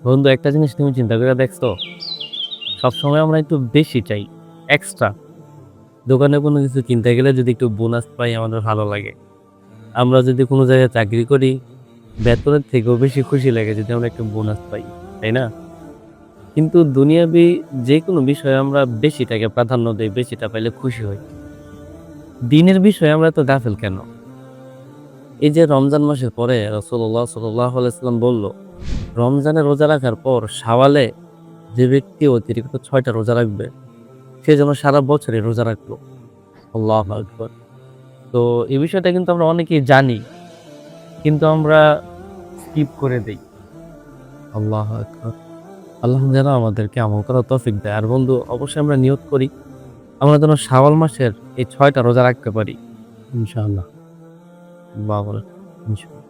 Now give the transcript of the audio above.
বন্ধু, একটা জিনিস তুমি চিন্তা করে দেখছো? সবসময় আমরা একটু বেশি চাই, এক্সট্রা। দোকানে কোনো কিছু কিনতে গেলে যদি একটু বোনাস পাই আমাদের ভালো লাগে। আমরা যদি কোনো জায়গায় চাকরি করি, বেতনের থেকেও বেশি খুশি লাগে যদি আমরা একটু বোনাস পাই, তাই না? কিন্তু দুনিয়াবি যে কোনো বিষয়ে আমরা বেশিটাকে প্রাধান্য দেই, বেশিটা পাইলে খুশি হই। দিনের বিষয়ে আমরা এত গাফেল কেন? এই যে রমজান মাসের পরে রাসূলুল্লাহ সাল্লাল্লাহু আলাইহি ওয়াসাল্লাম বলল, রমজানে রোজা রাখার পর শাওয়ালে যে ব্যক্তি অতিরিক্ত ৬ টা রোজা রাখবে, সে যেন সারা বছরই রোজা রাখলো। আল্লাহু আকবার! তো এই বিষয়টা কিন্তু আমরা অনেকেই জানি, কিন্তু আমরা স্কিপ করে দেই। আল্লাহু আকবার! আল্লাহ যেন আমাদেরকে আমল করার তৌফিক দেয়। আর বন্ধু, অবশ্যই আমরা নিয়ত করি আমরা যেন শাওয়াল মাসের এই ৬ টা রোজা রাখতে পারি। ইনশাআল্লাহ। আল্লাহু আকবার! ইনশাআল্লাহ।